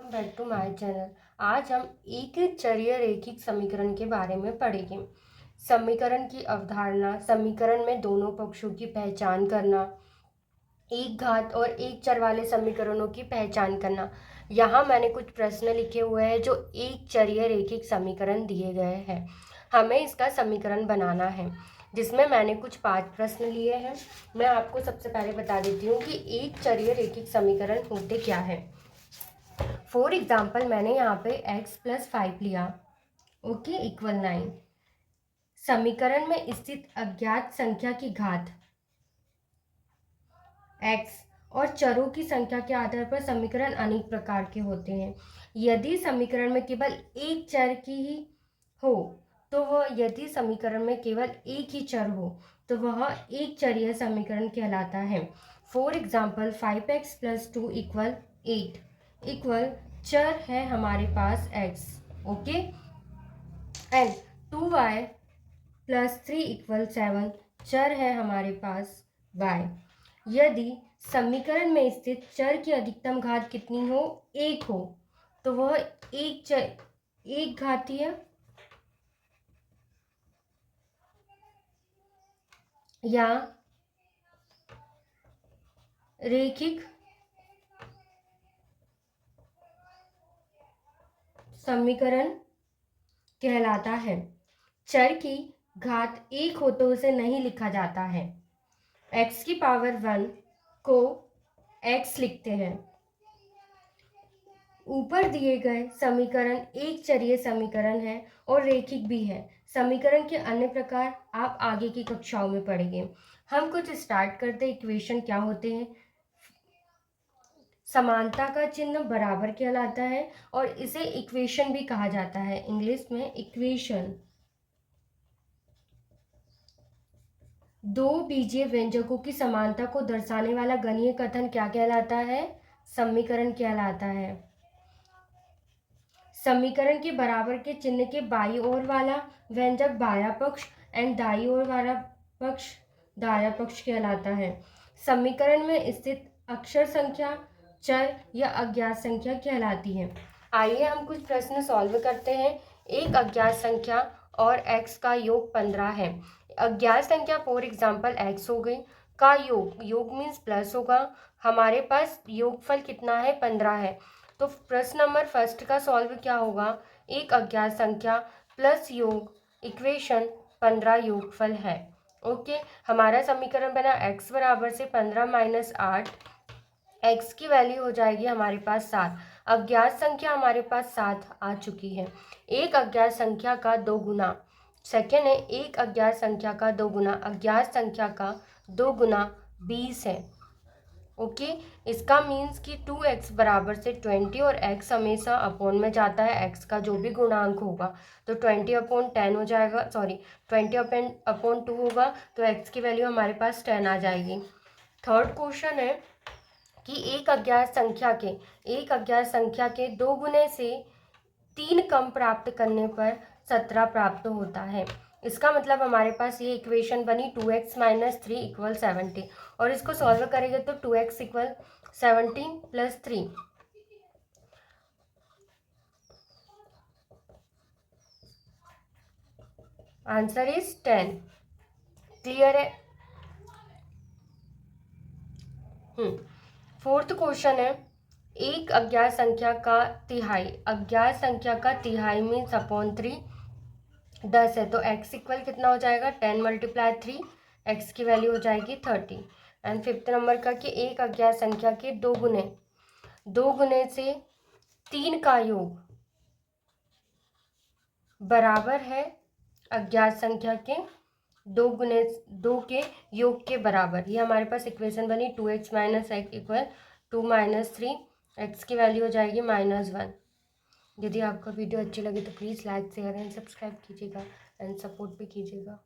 Back to my channel. आज हम एक चरीय रैखिक समीकरण के बारे में पढ़ेंगे। समीकरण की अवधारणा, समीकरण में दोनों पक्षों की पहचान करना, एक घात और एक चर वाले समीकरणों की पहचान करना। यहाँ मैंने कुछ प्रश्न लिखे हुए हैं जो एक चरीय रैखिक समीकरण दिए गए हैं। हमें इसका समीकरण बनाना है, जिसमें मैंने कुछ 5 प्रश्न लिए हैं। मैं आपको सबसे पहले बता देती हूँ कि एक चरीय रैखिक समीकरण होते क्या है। फॉर एग्जाम्पल मैंने यहाँ पे x+5 लिया, ओके, इक्वल 9। समीकरण में स्थित अज्ञात संख्या की घात x और चरों की संख्या के आधार पर समीकरण अनेक प्रकार के होते हैं। यदि समीकरण में केवल एक चर की ही हो तो यदि समीकरण में केवल एक ही चर हो तो वह एक चरीय समीकरण कहलाता है। For example 5x+2 equal 8 equal चर है हमारे पास x, okay, and 2y+3 equal 7 चर है हमारे पास y। यदि समीकरण में स्थित चर की अधिकतम घात कितनी हो, 1 हो, तो वह एक घातीय या रैखिक समीकरण कहलाता है। चर की घात 1 हो तो उसे नहीं लिखा जाता है। x की पावर 1 को x लिखते हैं। ऊपर दिए गए समीकरण एक चरीय समीकरण है और रैखिक भी है। समीकरण के अन्य प्रकार आप आगे की कक्षाओं में पढ़ेंगे। हम कुछ स्टार्ट करते हैं। इक्वेशन क्या होते हैं? समानता का चिन्ह बराबर कहलाता है और इसे इक्वेशन भी कहा जाता है। इंग्लिश में इक्वेशन। दो बीजीय व्यंजकों की समानता को दर्शाने वाला गणीय कथन क्या कहलाता है? समीकरण कहलाता है। समीकरण के बराबर के चिन्ह के बाईं ओर वाला व्यंजक बायां पक्ष एंड दाईं ओर वाला पक्ष दायां पक्ष कहलाता है। समीकरण में स्थित अक्षर संख्या चर या अज्ञात संख्या कहलाती है। आइए हम कुछ प्रश्न सॉल्व करते हैं। एक अज्ञात संख्या और x का योग 15 है। अज्ञात संख्या फॉर एग्जाम्पल x हो गई का योग मीन्स प्लस होगा। हमारे पास योगफल कितना है? 15 है। तो प्रश्न नंबर फर्स्ट का सॉल्व क्या होगा? एक अज्ञात संख्या प्लस योग इक्वेशन 15 योगफल है। ओके, हमारा समीकरण बना x बराबर से 15 - 8। x की वैल्यू हो जाएगी हमारे पास 7। अज्ञात संख्या हमारे पास 7 आ चुकी है। एक अज्ञात संख्या का 2 गुना, सेकेंड है एक अज्ञात संख्या का 2 गुना, अज्ञात संख्या का 2 गुना 20 है। ओके, इसका मीन्स कि 2x बराबर से 20 और x हमेशा अपॉन में जाता है। x का जो भी गुणांक होगा तो 20/10 हो जाएगा, सॉरी 20/2 होगा, तो x की वैल्यू हमारे पास 10 आ जाएगी। थर्ड क्वेश्चन है कि एक अज्ञात संख्या के 2 गुने से 3 कम प्राप्त करने पर 17 प्राप्त होता है। इसका मतलब हमारे पास ये इक्वेशन बनी 2x - 3 इक्वल 70 और इसको सॉल्व करेंगे तो 2x equal 17 + 3। Answer is 10। Clear है? फोर्थ क्वेश्चन है एक अज्ञात संख्या का तिहाई। अज्ञात संख्या का तिहाई मीन्स अपॉन 3 10 है, तो x इक्वल कितना हो जाएगा? 10 × 3, x की वैल्यू हो जाएगी 30। एंड फिफ्थ नंबर का कि एक अज्ञात संख्या के 2 गुने से 3 का योग बराबर है अज्ञात संख्या के 2 के योग के बराबर। ये हमारे पास इक्वेशन बनी 2x - x इक्वल 2 - 3, x की वैल्यू हो जाएगी -1। यदि आपका वीडियो अच्छी लगी तो please like share and subscribe कीजिएगा एंड सपोर्ट भी कीजिएगा।